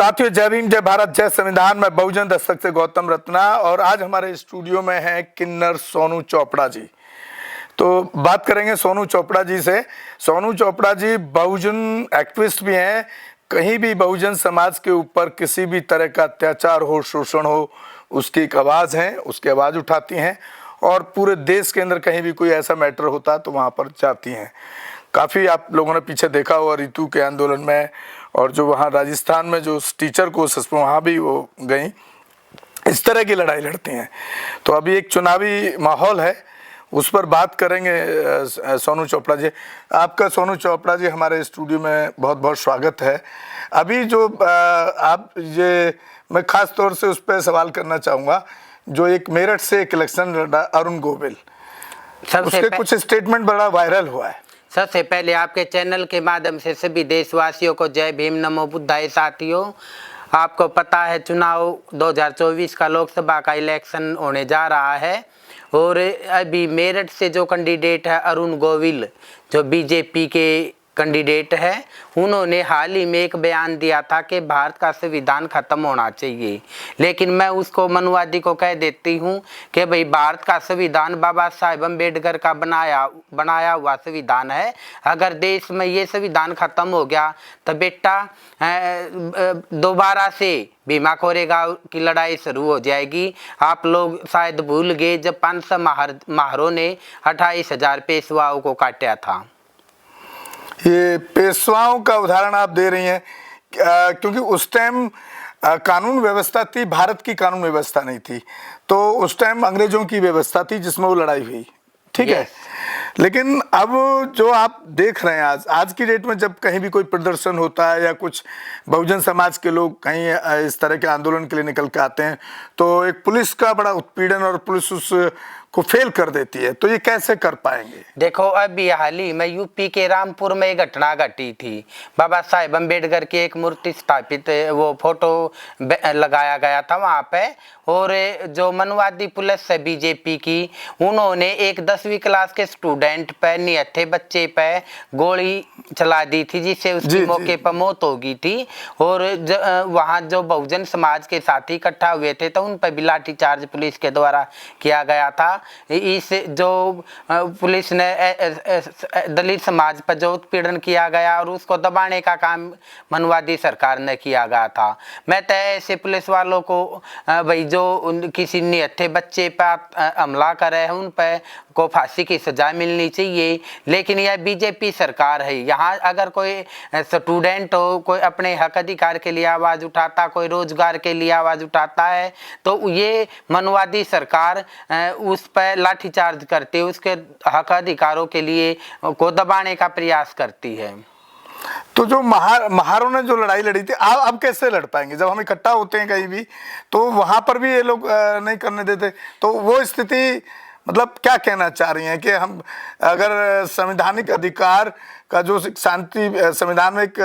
साथियों, जय भीम, जय भारत, जय संविधान। मैं बहुजन दस्तक से गौतम रत्ना और आज हमारे स्टूडियो में हैं किन्नर सोनू चोपड़ा जी। तो बात करेंगे सोनू चोपड़ा जी से। सोनू चोपड़ा जी बहुजन एक्टिविस्ट भी हैं। कहीं भी बहुजन समाज के ऊपर किसी भी तरह का अत्याचार हो, शोषण हो, उसकी एक आवाज़ है, उसकी आवाज़ उठाती हैं और पूरे देश के अंदर कहीं भी कोई ऐसा मैटर होता तो वहाँ पर जाती हैं। काफ़ी आप लोगों ने पीछे देखा हुआ रितु के आंदोलन में, और जो वहाँ राजस्थान में जो टीचर को वहाँ भी वो गई, इस तरह की लड़ाई लड़ती हैं। तो अभी एक चुनावी माहौल है, उस पर बात करेंगे। सोनू चोपड़ा जी, आपका सोनू चोपड़ा जी हमारे स्टूडियो में बहुत बहुत स्वागत है। अभी जो आप ये मैं ख़ास तौर से उस पर सवाल करना चाहूँगा, जो एक मेरठ से एक इलेक्शन लड़ा अरुण गोविल, उसके कुछ स्टेटमेंट बड़ा वायरल हुआ है। सबसे पहले आपके चैनल के माध्यम से सभी देशवासियों को जय भीम, नमो बुद्धाय। साथियों, आपको पता है चुनाव 2024 का लोकसभा का इलेक्शन होने जा रहा है और अभी मेरठ से जो कैंडिडेट है अरुण गोविल, जो बीजेपी के कैंडिडेट है, उन्होंने हाल ही में एक बयान दिया था कि भारत का संविधान खत्म होना चाहिए। लेकिन मैं उसको मनुवादी को कह देती हूँ कि भाई भारत का संविधान बाबा साहेब अम्बेडकर का बनाया हुआ संविधान है। अगर देश में ये संविधान खत्म हो गया तो बेटा दोबारा से भीमा कोरेगांव की लड़ाई शुरू हो जाएगी। आप लोग शायद भूल गए जब 500 महारों ने 28,000 पेशवाओं को काटा था। ये पेशवाओं का उदाहरण आप दे रही हैं क्योंकि उस टाइम कानून व्यवस्था थी, भारत की कानून व्यवस्था नहीं थी। तो उस टाइम अंग्रेजों की व्यवस्था थी जिसमें वो लड़ाई हुई, ठीक है। लेकिन अब जो आप देख रहे हैं आज की डेट में, जब कहीं भी कोई प्रदर्शन होता है या कुछ बहुजन समाज के लोग कहीं इस तरह के आंदोलन के लिए निकल के आते हैं, तो एक पुलिस का बड़ा उत्पीड़न और पुलिस उस को फेल कर देती है। तो ये कैसे कर पाएंगे? देखो, अभी हाल ही में यूपी के रामपुर में एक घटना घटी थी। बाबा साहेब अम्बेडकर की एक मूर्ति स्थापित, वो फोटो लगाया गया था वहाँ पे, और जो मनुवादी पुलिस है बीजेपी की, उन्होंने एक 10वीं क्लास के स्टूडेंट पे, निहत्थे बच्चे पे गोली चला दी थी, जिससे उसकी मौके पर मौत हो गई थी। और वहाँ जो बहुजन समाज के साथी इकट्ठा हुए थे तो उन पर भी लाठीचार्ज पुलिस के द्वारा किया गया था। इस जो पुलिस ने दलित समाज पर जो उत्पीड़न किया गया और उसको दबाने का काम मनुवादी सरकार ने किया गया था। मैं तो ऐसे पुलिस वालों को भाई जो किसी निहत्थे बच्चे पर हमला करे हैं उन पर को फांसी की सजा मिलनी चाहिए। लेकिन यह बीजेपी सरकार है, यहाँ अगर कोई स्टूडेंट हो, कोई अपने हक अधिकार के लिए आवाज़ उठाता, कोई रोजगार के लिए आवाज़ उठाता है, तो ये मनुवादी सरकार उस पर लाठीचार्ज करती है, उसके हक अधिकारों के लिए को दबाने का प्रयास करती है। तो जो महारों ने जो लड़ाई लड़ी थी, आप कैसे लड़ पाएंगे? जब हम इकट्ठा होते हैं कहीं भी तो वहां पर भी ये लोग नहीं करने देते। तो वो स्थिति, मतलब क्या कहना चाह रही हैं कि हम अगर संवैधानिक अधिकार का जो शांति, संविधान में एक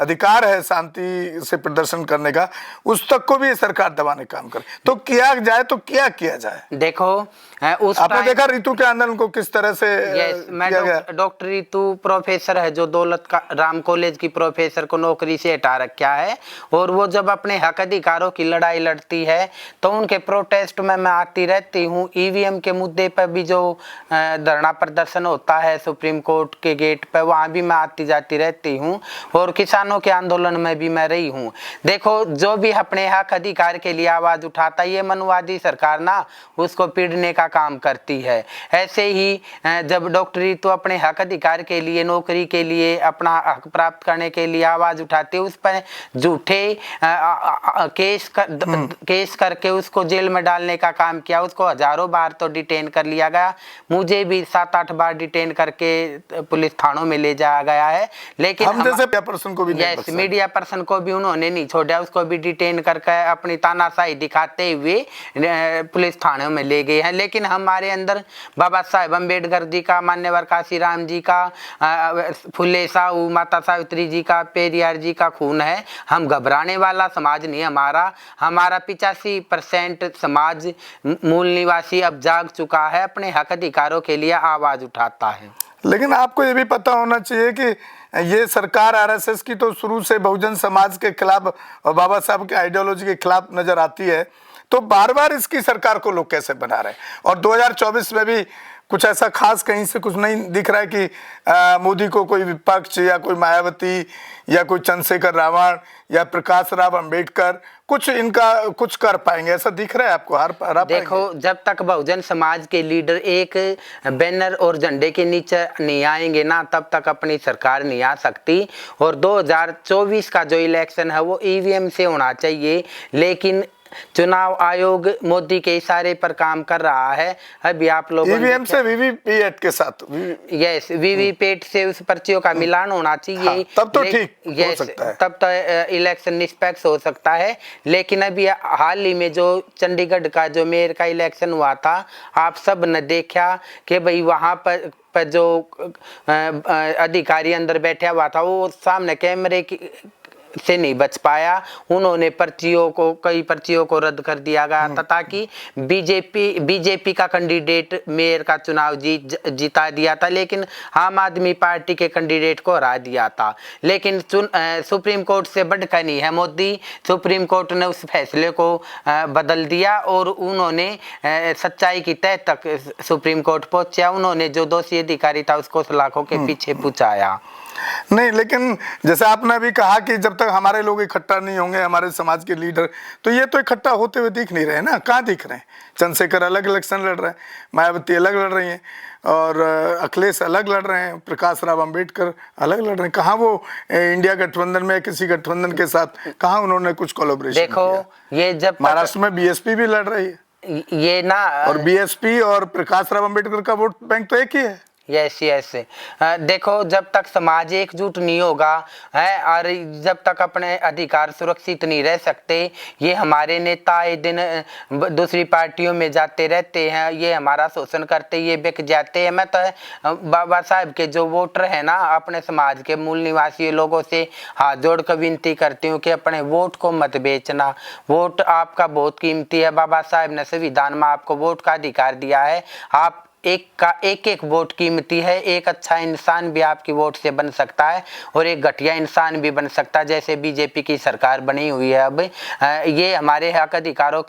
अधिकार है शांति से प्रदर्शन करने का, उस तक को भी सरकार दबाने का काम करे, तो किया जाए तो क्या किया जाए? देखो, उस आपने देखा रितु के आंदोलन को किस तरह से मैं डॉक्टर रितु प्रोफेसर है, जो दौलत का राम कॉलेज की प्रोफेसर को नौकरी से हटा रखा है, और वो जब अपने हक अधिकारों की लड़ाई लड़ती है तो उनके प्रोटेस्ट में मैं आती रहती हूँ। ईवीएम के मुद्दे पर भी जो धरना प्रदर्शन होता है सुप्रीम कोर्ट के गेट पर, वहाँ भी मैं आती जाती रहती हूँ, और किसानों के आंदोलन में भी मैं रही हूँ। देखो, जो भी अपने हक अधिकार के लिए आवाज़ उठाता है, ये मनुवादी सरकार ना उसको पीड़ने का काम करती है। ऐसे ही जब डॉक्टर रितु अपने हक अधिकार के लिए, नौकरी के लिए, अपना हक प्राप्त करने के लिए आवाज़ उठाती है, उस पर झूठे केस करके उसको जेल में डालने का काम किया। उसको हजारों बार तो डिटेन कर लिया गया, मुझे भी 7-8 बार डिटेन करके पुलिस थानों में ले जाया गया है। लेकिन हम जैसे पर्सन को भी मीडिया पर्सन को भी उन्होंने नहीं छोड़ा, उसको भी डिटेन करके अपनी तानाशाही दिखाते हुए पुलिस थानों में ले गए हैं। लेकिन हमारे अंदर बाबा साहेब अम्बेडकर जी का, मान्यवर काशीराम जी का, फुले साहू, माता सावित्री जी का, पेरियार जी का खून है। हम घबराने वाला समाज नहीं हमारा 85% समाज मूल निवासी अब जाग चुका है, अपने हक अधिकारों के लिए आवाज उठाता है। लेकिन आपको ये भी पता होना चाहिए कि ये सरकार आरएसएस की तो शुरू से बहुजन समाज के खिलाफ और बाबा साहब के आइडियोलॉजी के खिलाफ नजर आती है, तो बार बार इसकी सरकार को लोग कैसे बना रहे हैं? और 2024 में भी कुछ ऐसा खास कहीं से कुछ नहीं दिख रहा है कि मोदी को कोई विपक्ष या कोई मायावती या कोई चंद्रशेखर रावण या प्रकाश राव अंबेडकर कुछ इनका कुछ कर पाएंगे, ऐसा दिख रहा है आपको? हरा पाएंगे? देखो, जब तक बहुजन समाज के लीडर एक बैनर और झंडे के नीचे नहीं आएंगे ना, तब तक अपनी सरकार नहीं आ सकती। और 2024 का जो इलेक्शन है वो ईवीएम से होना चाहिए, लेकिन चुनाव आयोग मोदी के इशारे पर काम कर रहा है। अभी आप लोग ईवीएम से वीवीपैट के साथ यस वीवीपैट से उस पर्चियों का मिलान होना चाहिए। हाँ, तब तो ठीक हो सकता है, तब तो इलेक्शन निष्पक्ष हो सकता है। लेकिन अभी हाल ही में जो चंडीगढ़ का जो मेयर का इलेक्शन हुआ था, आप सब ने देखा कि भाई वहां पर जो अधिकारी अंदर बैठा हुआ था वो सामने कैमरे की से नहीं बच पाया। उन्होंने कई पर्चियों को रद्द कर दिया गया था, ताकि बीजेपी का कैंडिडेट मेयर का चुनाव जिता दिया था, लेकिन आम आदमी पार्टी के कैंडिडेट को हरा दिया था। लेकिन सुप्रीम कोर्ट से बढ़कर नहीं है मोदी। सुप्रीम कोर्ट ने उस फैसले को बदल दिया और उन्होंने सच्चाई की तह तक सुप्रीम कोर्ट पहुंचा। उन्होंने जो दोषी अधिकारी था उसको सलाखों के पीछे पहुंचाया। नहीं, लेकिन जैसे आपने अभी कहा कि जब तक हमारे लोग इकट्ठा नहीं होंगे, हमारे समाज के लीडर, तो ये तो इकट्ठा होते हुए दिख नहीं रहे ना। कहाँ दिख रहे हैं? चंद्रशेखर अलग इलेक्शन लड़ रहे हैं, मायावती अलग लड़ रही हैं और अखिलेश अलग लड़ रहे हैं, प्रकाश राव अंबेडकर अलग लड़ रहे हैं। कहाँ वो इंडिया गठबंधन में किसी गठबंधन के साथ कहाँ उन्होंने कुछ कोलैबोरेशन देखो किया? ये जब महाराष्ट्र में बीएसपी भी लड़ रही है, ये ना, और बीएसपी और प्रकाश राव अंबेडकर का वोट बैंक तो एक ही है। यस यस देखो, जब तक समाज एकजुट नहीं होगा है और जब तक अपने अधिकार सुरक्षित नहीं रह सकते, ये हमारे नेता आए दिन दूसरी पार्टियों में जाते रहते हैं, ये हमारा शोषण करते, ये बिक जाते हैं। मैं तो बाबा साहब के जो वोटर हैं ना, अपने समाज के मूल निवासी लोगों से हाथ जोड़कर विनती करती हूँ कि अपने वोट को मत बेचना। वोट आपका बहुत कीमती है। बाबा साहब ने संविधान में आपको वोट का अधिकार दिया है। आप एक वोट कीमती है। एक अच्छा इंसान भी आपकी वोट से बन सकता है और एक घटिया इंसान भी बन सकता है, जैसे बीजेपी की सरकार बनी हुई है अब। ये हमारे हक अधिकारों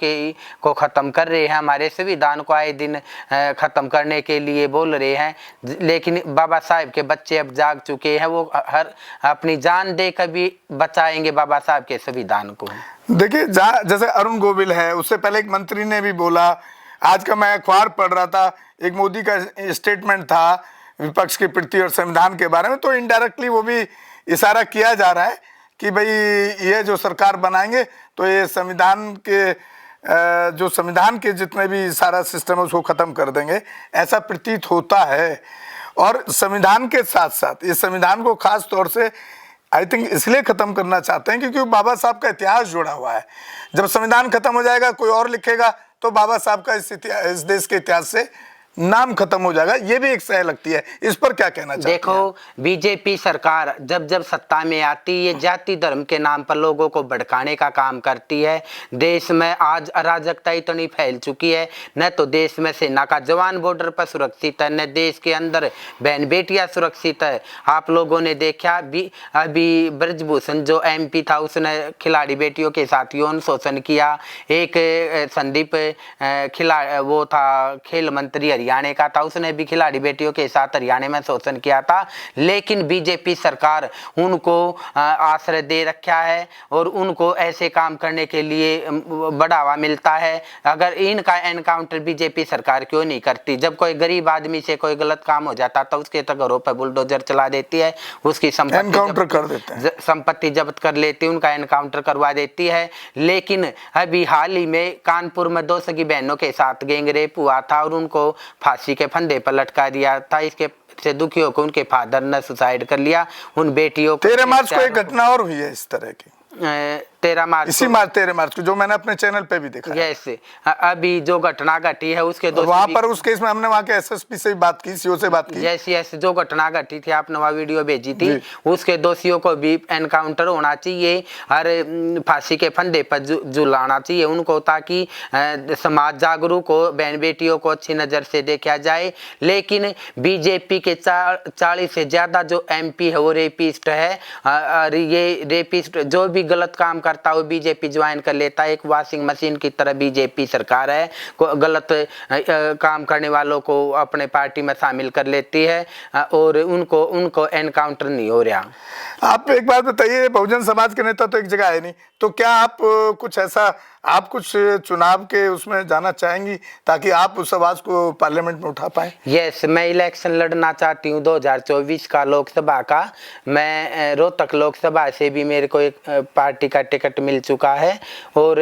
को ख़त्म कर रहे हैं, हमारे संविधान को आए दिन ख़त्म करने के लिए बोल रहे हैं। लेकिन बाबा साहब के बच्चे अब जाग चुके हैं, वो हर अपनी जान देकर भी बचाएंगे बाबा साहब के संविधान को। देखिए, जैसे अरुण गोविल है, उससे पहले एक मंत्री ने भी बोला। आज का मैं अखबार पढ़ रहा था, एक मोदी का स्टेटमेंट था विपक्ष के प्रति और संविधान के बारे में, तो इनडायरेक्टली वो भी इशारा किया जा रहा है कि भाई ये जो सरकार बनाएंगे तो ये संविधान के जितने भी सारा सिस्टम है उसको खत्म कर देंगे, ऐसा प्रतीत होता है। और संविधान के साथ साथ इस संविधान को खास तौर से आई थिंक इसलिए खत्म करना चाहते हैं क्योंकि बाबा साहब का इतिहास जुड़ा हुआ है। जब संविधान खत्म हो जाएगा, कोई और लिखेगा, तो बाबा साहब का इस देश के इतिहास से नाम खत्म हो जाएगा। ये भी एक सह लगती है। इस पर क्या कहना चाहते हैं? देखो, बीजेपी सरकार जब सत्ता में आती है, जाति धर्म के नाम पर लोगों को भड़काने का काम करती है। देश में आज अराजकता इतनी फैल चुकी है, न तो देश में सेना का जवान बॉर्डर पर सुरक्षित है, न देश के अंदर बहन बेटियां सुरक्षित है। आप लोगों ने देखा अभी ब्रजभूषण जो एमपी था, उसने खिलाड़ी बेटियों के साथ यौन शोषण किया। एक संदीप वो था खेल मंत्री हरियाणा का था, उसने भी खिलाड़ी बेटियों के साथ हरियाणा में शोषण किया था। लेकिन बीजेपी सरकार उनको आश्रय दे रखा है और उनको ऐसे काम करने के लिए बढ़ावा मिलता है। अगर इनका एनकाउंटर बीजेपी सरकार क्यों नहीं करती? जब कोई गरीब आदमी से कोई गलत काम हो जाता तो उसके तो घरों पर बुलडोजर चला देती है, उसकी संपत्ति जब्त कर लेती है, उनका एनकाउंटर करवा देती है। लेकिन अभी हाल ही में कानपुर में 2 सगी बहनों के साथ गैंग रेप हुआ था और उनको फांसी के फंदे पर लटका दिया था। इसके से दुखी होकर उनके फादर ने सुसाइड कर लिया। उन बेटियों को 13 मार्च को एक घटना और हुई है इस तरह की। 13 मार्च इसी मार्च 13 मार्च को, जो मैंने अपने चैनल पे भी देखा है। यस, अभी जो घटना घटी है उसके दो वहां पर उस केस में हमने वहां के एसएसपी से भी बात की, सीओ से बात की। यस यस, जो घटना घटी थी आपने वह वीडियो भेजी थी, जी। उसके दोषियों को भी एनकाउंटर होना चाहिए और फांसी के फंदे पर झुलाना चाहिए उनको, ताकि समाज जागरूक हो, बहन बेटियों को अच्छी नजर से देखा जाए। लेकिन बीजेपी के 40 से ज्यादा जो एमपी है वो रेपिस्ट है, और ये रेपिस्ट जो भी गलत काम करता है वो बीजेपी ज्वाइन कर लेता है। एक वॉशिंग मशीन की तरह बीजेपी सरकार है, गलत काम करने वालों को अपने पार्टी में शामिल कर लेती है और उनको एनकाउंटर नहीं हो रहा। आप एक बात बताइए, बहुजन समाज के नेता तो एक जगह है नहीं, तो क्या आप कुछ ऐसा, आप कुछ चुनाव के उसमें जाना चाहेंगी ताकि आप उस आवाज को पार्लियामेंट में उठा पाए? यस, मैं इलेक्शन लड़ना चाहती हूँ 2024 का लोकसभा का। मैं रोहतक लोकसभा से भी मेरे को एक पार्टी का टिकट मिल चुका है और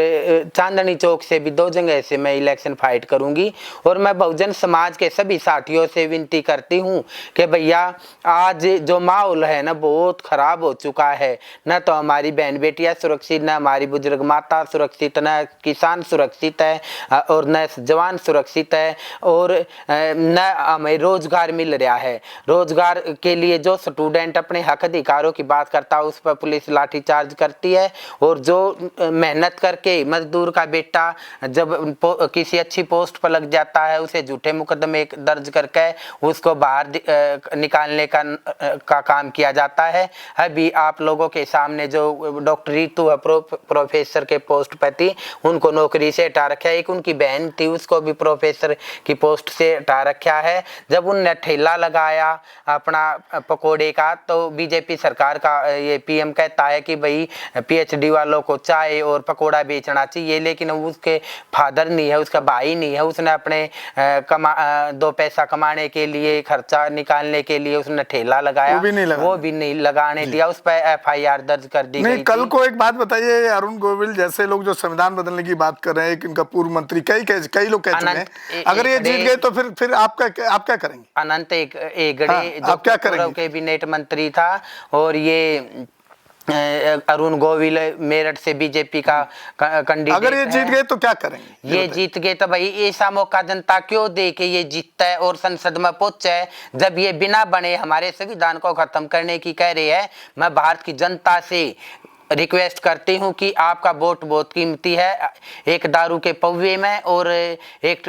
चांदनी चौक से भी 2 जगह से मैं इलेक्शन फाइट करूंगी। और मैं बहुजन समाज के सभी साथियों से विनती करती हूँ कि भैया आज जो माहौल है ना बहुत खराब हो चुका है, न तो हमारी बहन बेटियां सुरक्षित, न हमारी बुजुर्ग माता सुरक्षित, न किसान सुरक्षित है और न जवान सुरक्षित है, और न हमें रोजगार मिल रहा है। रोजगार के लिए जो स्टूडेंट अपने हक अधिकारों की बात करता है उस पर पुलिस लाठीचार्ज करती है, और जो मेहनत करके मजदूर का बेटा जब किसी अच्छी पोस्ट पर लग जाता है उसे झूठे मुकदमे दर्ज करके उसको बाहर निकालने का काम किया जाता है। अभी आप लोगों के सामने जो डॉक्टर रितु है प्रोफेसर के पोस्ट पर थी, उनको नौकरी से हटा रखा है। एक उनकी बहन थी उसको भी प्रोफेसर की पोस्ट से हटा रखा है। जब उनने ठेला लगाया अपना पकोड़े का, तो बीजेपी सरकार का ये पीएम कहता है कि भाई पीएचडी वालों को चाय और पकोड़ा बेचना चाहिए, लेकिन उसके फादर नहीं है, उसका भाई नहीं है, उसने अपने 2 पैसा कमाने के लिए, खर्चा निकालने के लिए उसने ठेला लगाया, वो भी नहीं लगाने दिया, उस पर एफआईआर दर्ज कर दी गई। कल को एक बात बताइए, अरुण गोविल जैसे लोग जो संविधान बदलने की बात कर रहे हैं, इनका पूर्व मंत्री कई लोग कह चुके हैं, अगर ये जीत गए तो फिर आप क्या करेंगे? अनंत हेगड़े आप क्या करेंगे? कैबिनेट मंत्री था, और ये अरुण गोविल मेरठ से बीजेपी का कैंडिडेट। अगर ये जीत गए तो क्या करेंगे? ये जीत गए तो भाई ऐसा मौका जनता क्यों दे के ये जीतता है और संसद में पहुंचे है, जब ये बिना बने हमारे संविधान को खत्म करने की कह रहे हैं। मैं भारत की जनता से रिक्वेस्ट करती हूँ कि आपका वोट बहुत कीमती है, एक दारू के पौवे में और एक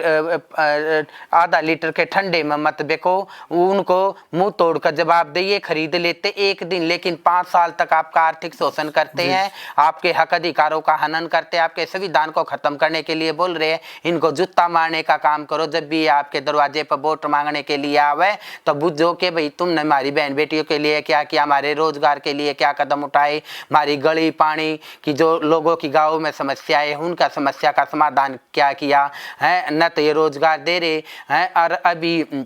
आधा लीटर के ठंडे में मत बेको। उनको मुंह तोड़कर जवाब दिए, खरीद लेते एक दिन, लेकिन 5 साल तक आपका आर्थिक शोषण करते हैं, आपके हक अधिकारों का हनन करते हैं, आपके संविधान को खत्म करने के लिए बोल रहे हैं। इनको जूता मारने का काम करो। जब भी आपके दरवाजे पर वोट मांगने के लिए आवे तो बुझो कि भाई तुमने हमारी बहन बेटियों के लिए क्या किया, हमारे रोजगार के लिए क्या कदम उठाए, हमारी गली पानी की जो लोगों की गांवों में समस्याएं है उनका समस्या का समाधान क्या किया है। न तो ये रोजगार दे रहे हैं, और अभी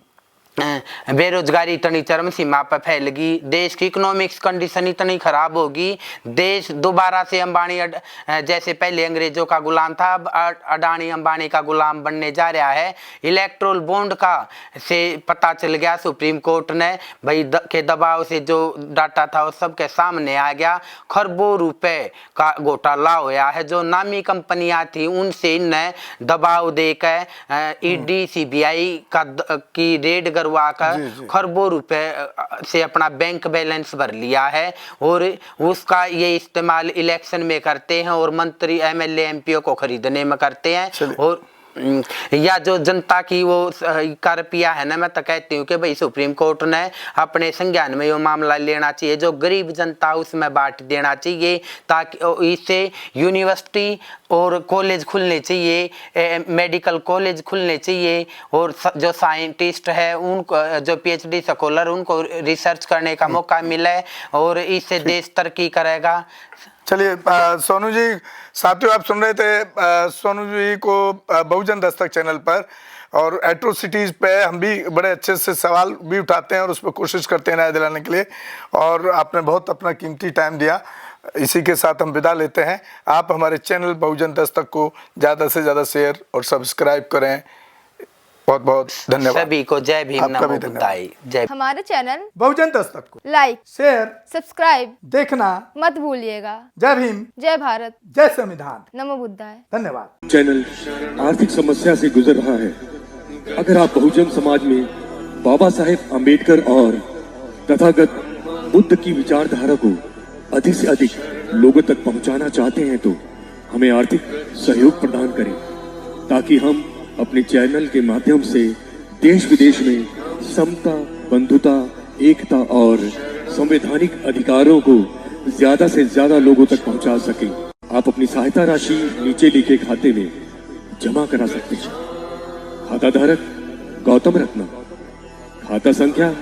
बेरोजगारी इतनी चरम सीमा पर फैल गई, देश की इकोनॉमिक्स कंडीशन इतनी खराब होगी, देश दोबारा से अंबानी जैसे पहले अंग्रेजों का गुलाम था अब अडानी अंबानी का गुलाम बनने जा रहा है। इलेक्ट्रोल बॉन्ड का से पता चल गया, सुप्रीम कोर्ट ने भाई के दबाव से जो डाटा था वो सबके सामने आ गया। खरबों रुपए का घोटाला होया है। जो नामी कंपनियां थी उनसे इनने दबाव देकर ईडी सीबीआई की रेड करवाकर खरबों रुपए से अपना बैंक बैलेंस भर लिया है, और उसका ये इस्तेमाल इलेक्शन में करते हैं और मंत्री एमएलए एमपीओ को खरीदने में करते हैं। और या जो जनता की वो कर पिया है ना, मैं तो कहती हूँ कि भाई सुप्रीम कोर्ट ने अपने संज्ञान में ये मामला लेना चाहिए। जो गरीब जनता उसमें बांट देना चाहिए, ताकि इससे यूनिवर्सिटी और कॉलेज खुलने चाहिए, मेडिकल कॉलेज खुलने चाहिए, और जो साइंटिस्ट है उनको, जो पीएचडी स्कॉलर, उनको रिसर्च करने का मौका मिले, और इससे देश तरक्की करेगा। चलिए सोनू जी, साथियों आप सुन रहे थे सोनू जी को बहुजन दस्तक चैनल पर, और एट्रोसिटीज़ पे हम भी बड़े अच्छे से सवाल भी उठाते हैं और उस पर कोशिश करते हैं न्याय दिलाने के लिए, और आपने बहुत अपना कीमती टाइम दिया। इसी के साथ हम विदा लेते हैं। आप हमारे चैनल बहुजन दस्तक को ज़्यादा से ज़्यादा शेयर और सब्सक्राइब करें। बहुत बहुत धन्यवाद। सभी को जय भीम, आपका भी नमो बुद्धाय, जय। हमारे चैनल बहुजन दस्तक को लाइक, शेयर, सब्सक्राइब देखना मत भूलिएगा। जय भीम, जय भारत, जय संविधान, नमो बुद्धाय। धन्यवाद। चैनल आर्थिक समस्या से गुजर रहा है। अगर आप बहुजन समाज में बाबा साहेब अम्बेडकर और तथागत बुद्ध की विचारधारा को अधिक से अधिक लोगों तक पहुंचाना चाहते हैं तो हमें आर्थिक सहयोग प्रदान करें, ताकि हम अपने चैनल के माध्यम से देश विदेश में समता, बंधुता, एकता और संवैधानिक अधिकारों को ज्यादा से ज्यादा लोगों तक पहुंचा सकें। आप अपनी सहायता राशि नीचे लिखे खाते में जमा करा सकते हैं। खाता धारक गौतम रत्ना, खाता संख्या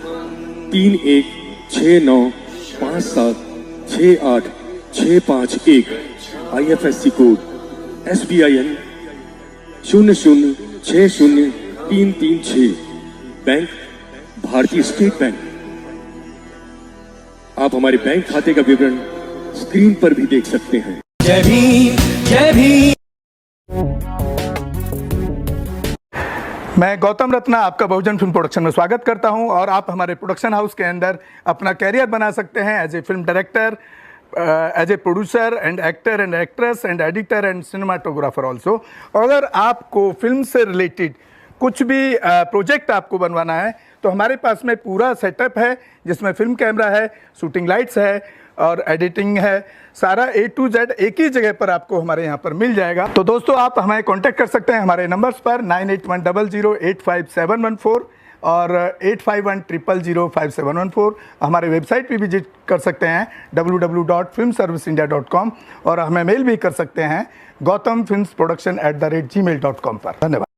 3169576865 IFSC कोड SBIN 0060336, बैंक भारतीय स्टेट बैंक। आप हमारे बैंक खाते का विवरण स्क्रीन पर भी देख सकते हैं। जय भीम, जय भीम। मैं गौतम रत्ना आपका बहुजन फिल्म प्रोडक्शन में स्वागत करता हूं और आप हमारे प्रोडक्शन हाउस के अंदर अपना कैरियर बना सकते हैं as a film director, as a producer and actor and actress and editor and cinematographer also. अगर आपको फिल्म से रिलेटेड कुछ भी प्रोजेक्ट आपको बनवाना है तो हमारे पास में पूरा सेटअप है, जिसमें फिल्म कैमरा है, शूटिंग लाइट्स है और एडिटिंग है। सारा A to Z एक ही जगह पर आपको हमारे यहाँ पर मिल जाएगा। तो दोस्तों आप हमें कांटेक्ट कर सकते हैं हमारे नंबर्स पर 9810085714 और 8510005714। हमारे वेबसाइट पे विजिट कर सकते हैं www.filmserviceindia.com और हमें मेल भी कर सकते हैं gautamfilmsproduction@gmail.com पर। धन्यवाद।